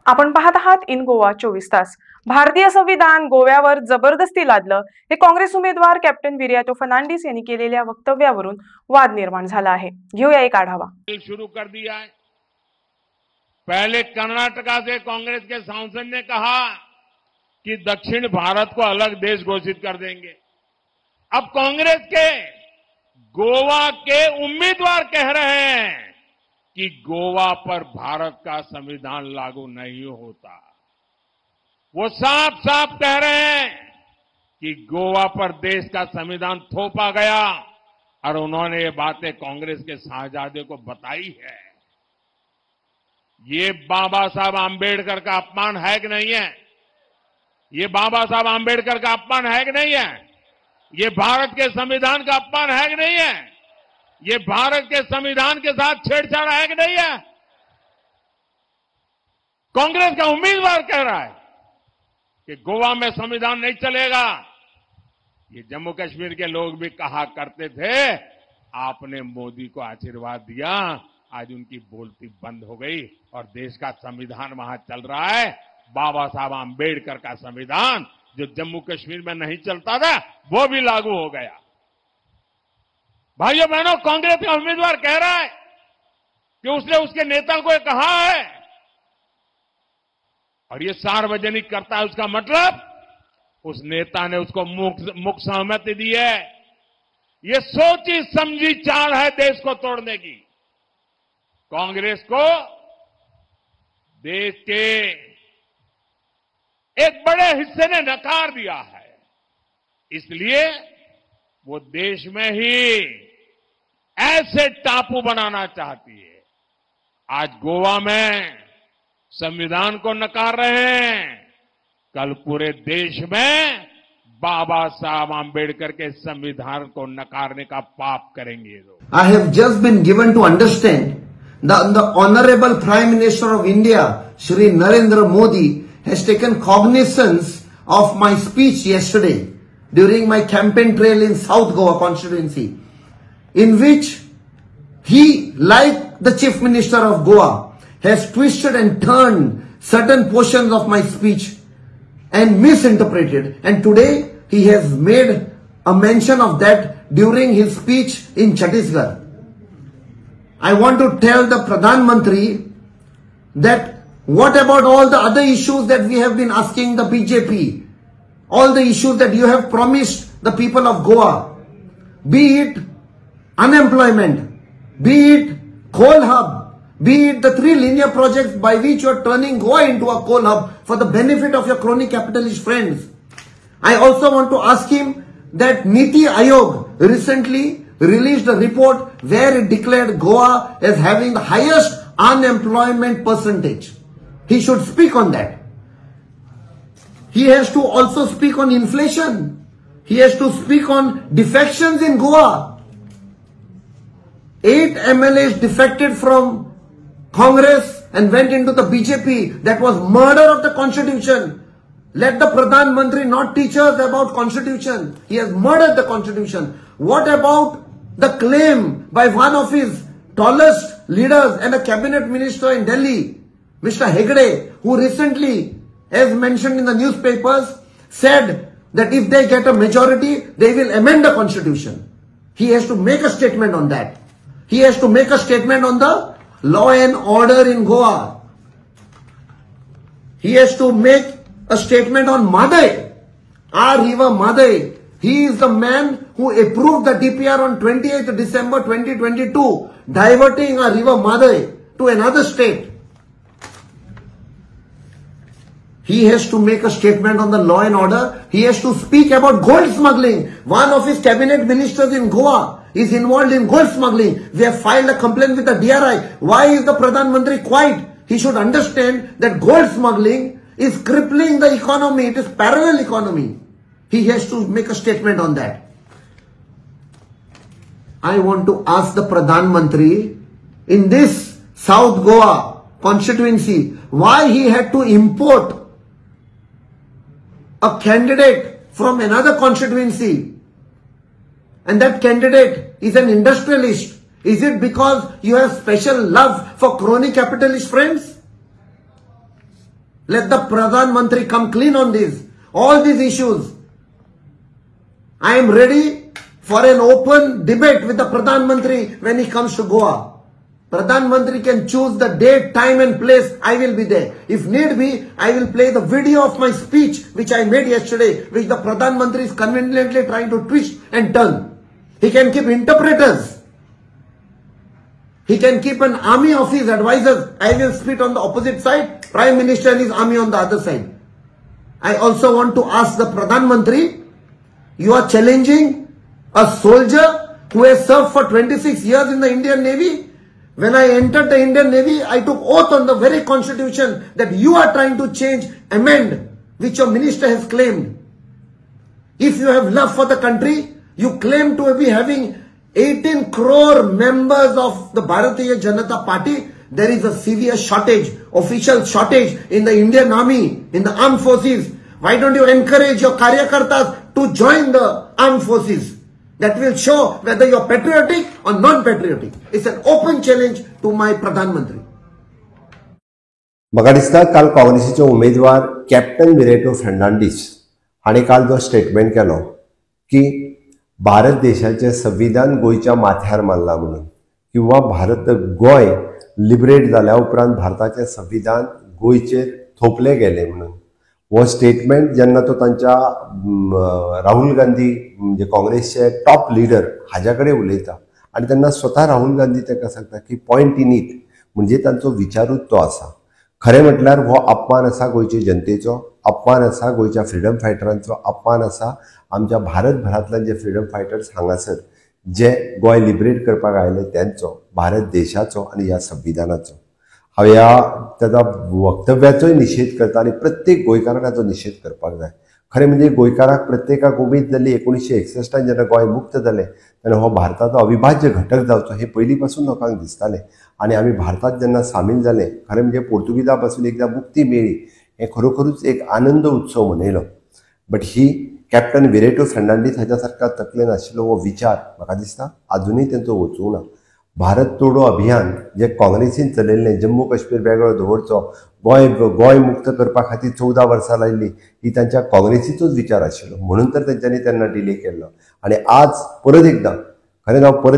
आपण पाहत आहात इन गोवा 24 तास। भारतीय संविधान गोव्यावर जबरदस्ती लादलं हे काँग्रेस उमेदवार कॅप्टन विरियाटो फर्नांडिस यांनी केलेल्या वक्तव्यावरून वाद निर्माण झाला आहे। घेऊया एक आढावा। शुरू कर दिया है। पहले कर्नाटका से कांग्रेस के सांसद ने कहा कि दक्षिण भारत को अलग देश घोषित कर देंगे। अब कांग्रेस के गोवा के उम्मीदवार कह रहे हैं कि गोवा पर भारत का संविधान लागू नहीं होता। वो साफ साफ कह रहे हैं कि गोवा पर देश का संविधान थोपा गया और उन्होंने ये बातें कांग्रेस के शाहजादे को बताई है। ये बाबा साहब आंबेडकर का अपमान है कि नहीं है? ये बाबा साहब आंबेडकर का अपमान है कि नहीं है? ये भारत के संविधान का अपमान है कि नहीं है? ये भारत के संविधान के साथ छेड़छाड़ है कि नहीं है? कांग्रेस का उम्मीदवार कह रहा है कि गोवा में संविधान नहीं चलेगा। ये जम्मू कश्मीर के लोग भी कहा करते थे, आपने मोदी को आशीर्वाद दिया, आज उनकी बोलती बंद हो गई और देश का संविधान वहां चल रहा है। बाबा साहब आंबेडकर का संविधान जो जम्मू कश्मीर में नहीं चलता था वो भी लागू हो गया। भाइयों बहनों, कांग्रेस का उम्मीदवार कह रहा है कि उसने उसके नेता को कहा है और ये सार्वजनिक करता है। उसका मतलब उस नेता ने उसको मुक्त सहमति दी है। ये सोची समझी चाल है देश को तोड़ने की। कांग्रेस को देश के एक बड़े हिस्से ने नकार दिया है, इसलिए वो देश में ही ऐसे टापू बनाना चाहती है। आज गोवा में संविधान को नकार रहे हैं, कल पूरे देश में बाबा साहब आंबेडकर के संविधान को नकारने का पाप करेंगे। I have just been given to understand that the Honorable Prime Minister of India, Shri Narendra Modi, has taken cognizance of my speech yesterday during my campaign trail in South Goa constituency, in which he, like the Chief Minister of Goa, has twisted and turned certain portions of my speech and misinterpreted, and today he has made a mention of that during his speech in Chhattisgarh. I want to tell the Pradhan Mantri that what about all the other issues that we have been asking the BJP, all the issues that you have promised the people of Goa, be it unemployment, be it coal hub, be it the 3 linear projects by which you are turning Goa into a coal hub for the benefit of your crony capitalist friends. I also want to ask him that Niti Aayog recently released a report where it declared Goa as having the highest unemployment percentage. He should speak on that. He has to also speak on inflation. He has to speak on defections in Goa. 8 MLAs defected from Congress and went into the BJP. That was murder of the constitution. Let the Pradhan Mantri not teach us about constitution. He has murdered the constitution. What about the claim by one of his tallest leaders and a cabinet minister in Delhi, Mr. Hegde, who recently, as mentioned in the newspapers, said that if they get a majority, they will amend the constitution. He has to make a statement on that. He has to make a statement on the law and order in Goa. He has to make a statement on Madai, our river Madai. He is the man who approved the DPR on 28th December 2022, diverting our river Madai to another state. He has to make a statement on the law and order. He has to speak about gold smuggling. One of his cabinet ministers in Goa is involved in gold smuggling. We have filed a complaint with the DRI. Why is the Pradhan Mantri quiet? He should understand that gold smuggling is crippling the economy. It is parallel economy. He has to make a statement on that. I want to ask the Pradhan Mantri in this South Goa constituency why he had to import a candidate from another constituency, and that candidate is an industrialist. Is it because you have special love for crony capitalist friends? Let the Pradhan Mantri come clean on this, all these issues. I am ready for an open debate with the Pradhan Mantri when he comes to Goa. Pradhan Mantri can choose the date, time and place. I will be there. If need be, I will play the video of my speech which I made yesterday, which the Pradhan Mantri is conveniently trying to twist and turn. He can keep interpreters. He can keep an army of his advisors. I will spit on the opposite side, Prime Minister and his army on the other side. I also want to ask the Pradhan Mantri, you are challenging a soldier who has served for 26 years in the Indian Navy. When I entered the Indian Navy, I took oath on the very constitution that you are trying to change, amend, which your minister has claimed. If you have love for the country, you claim to be having 18 crore members of the Bharatiya Janata Party. There is a severe shortage, official shortage in the Indian Army, in the armed forces. Why don't you encourage your Karyakartas to join the armed forces? That will show whether you are patriotic or non-patriotic. It's an open challenge to my Pradhan Mantri. म्हाका दिसता काल काँग्रेसीचे उमेदवार captain विरेटो Fernandes हांणी काल जो statement केलो की भारत देशाचे संविधान गोयच्या माथ्यार मारला म्हणून किंवा गोय लिबरेट जाल्या उपरांत भारताचे संविधान गोयचेर थोपले गेले म्हणून वो स्टेटमेंट जेन्ना तो तांच्या राहुल गांधी म्हणजे काँग्रेसचे टॉप लीडर हाज्या कडेन उलयता आनी तेन्ना स्वता राहुल गांधी ताका सांगता की पॉयंट इन इट म्हणजे तांचो विचारूच तो आसा. खरें म्हटल्यार हो अपमान आसा गोयचे जनतेचो, अपमान आसा गोयच्या फ्रिडम फायटरांचो, अपमान आसा आमच्या भारतभरांतल्यान जे फ्रिडम फायटर्स हांगासर जे गोय लिबरेट करपाक आयले त्यांचो, भारत देशाचो आनी ह्या संविधानाचो. हांव ह्या ताच्या वक्तव्याचोय निशेध करता आनी प्रत्येक गोंयकारान हाचो निशेध करपाक जाय. खरें म्हणजे गोंयकाराक प्रत्येकाक उमेद जाली 1961 जेन्ना गोंय मुक्त जालें तेन्ना हो भारताचो अविभाज्य घटक जावचो हे पयलीं पासून लोकांक दिसतालें आनी आमी भारतात जेन्ना सामील जाले खरें म्हणजे पोर्तुगीजां पासून एकदां मुक्ती मेळ्ळी हे खरोखरूच एक आनंद उत्सव मनयलो. बट ही कॅप्टन विरेटो फर्नांडीस हाच्या सारका तकलेन आशिल्लो हो विचार म्हाका दिसता अजुनूय तेंचो वचूंक ना. भारत तोडो अभियान जे काँग्रेसीन चलयल्लें, जम्मू काश्मीर वेगळो दवरचो, गोय मुक्त करपा खातीर 14 वर्सां लायिल्ली, ही तांच्या काँग्रेसीचोच विचार आशिल्लो म्हणून तर तेंच्यांनी तेन्ना डिले केल्लो. आनी आज परत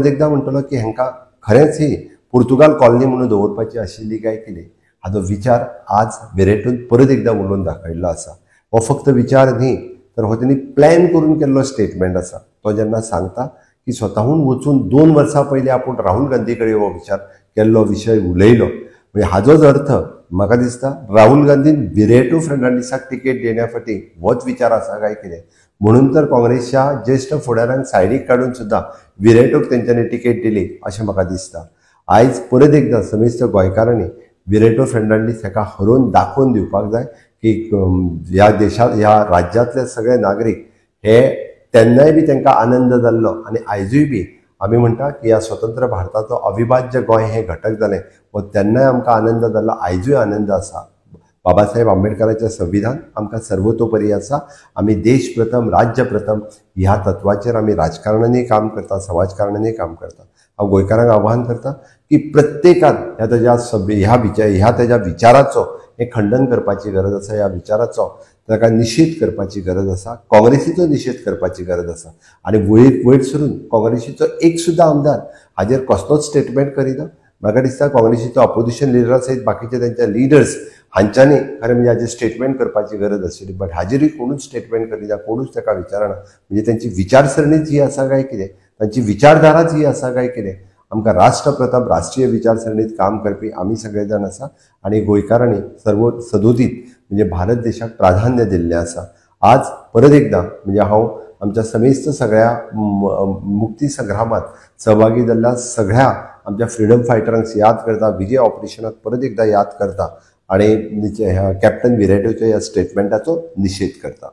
एकदां म्हणटलो की हांकां खरेंच ही पुर्तुगाल कॉलनी म्हणून दवरपाची आशिल्ली काय कितें हाचो विचार आज विरेटून परत एकदां उलोवन दाखयल्लो आसा. हो फक्त विचार न्ही तर हो तेणी प्लॅन करून केल्लो स्टेटमेंट आसा. तो जेन्ना सांगता की स्वताहून वचून 2 वर्सां पयलीं आपूण राहुल गांधी कडेन हो विचार केल्लो, विशय उलयलो, म्हणजे हाजोच अर्थ म्हाका दिसता राहुल गांधीन विरेटो फर्नांडीसाक तिकेट देण्या फाटीं होच विचार आसा काय कितें म्हणून तर काँग्रेसच्या ज्येश्ठ फुडाऱ्यांक सायडीक काडून सुद्दां विरेटोक तेंच्यांनी तिकेट दिली अशें म्हाका दिसता. आयज परत एकदां समेस्त गोंयकारांनी विरेटो फर्नांडीस हाका हरोवन दाखोवन दिवपाक जाय की ह्या देशांत ह्या राज्यांतले सगळे नागरीक हे तेन्नाय बी तांकां आनंद जाल्लो आनी आयजूय बी आमी म्हणटा की ह्या स्वतंत्र भारताचो अविभाज्य गोंय हे घटक जालें व तेन्नाय आमकां आनंद जाल्लो, आयजूय आनंद आसा. बाबासाहेब आंबेडकराचें संविधान आमकां सर्वतोपरी आसा. आमी देश प्रथम, राज्य प्रथम ह्या तत्वाचेर आमी राजकारणानूय काम करता, समाजकारणानूय काम करता. हांव गोंयकारांक आव्हान करता की प्रत्येकान ह्या तेज्या विचाराचो हे खंडन करपाची गरज आसा, ह्या विचाराचो ताका निशेध करपाची गरज आसा, काँग्रेसीचो निशेध करपाची गरज आसा. आनी वयर सरून काँग्रेसीचो एक सुद्दां आमदार हाजेर कसलोच स्टेटमेंट करिना. म्हाका दिसता काँग्रेसीचो अपोजिशन लिडरा सयत बाकीचे तांचे लिडर्स हांच्यांनी खरें म्हणजे हाजेर स्टेटमेंट करपाची गरज आशिल्ली. बट हाजेरूय कोणूच स्टेटमेंट करिना, कोणूच ताका विचारना. म्हणजे तांची विचारसरणीच ही आसा काय कितें, तांची विचारधाराच ही आसा काय कितें. आमकां राष्ट्र प्रथम राष्ट्रीय विचारसरणीत काम करपी आमी सगळे जाण आसा आनी गोंयकारांनी सर्व सदोदीत म्हणजे भारत देशाक प्राधान्य दिल्लें आसा. आज परत एकदां म्हणजे हांव आमच्या समेस्त सगळ्या मुक्ती संग्रामात सहभागी जाल्ल्या सगळ्या आमच्या फ्रिडम फायटरांक याद करता, विजय ऑपरेशनाक परत एकदां याद करता आनी कॅप्टन विरेटोच्या ह्या स्टेटमेंटाचो निशेध करता.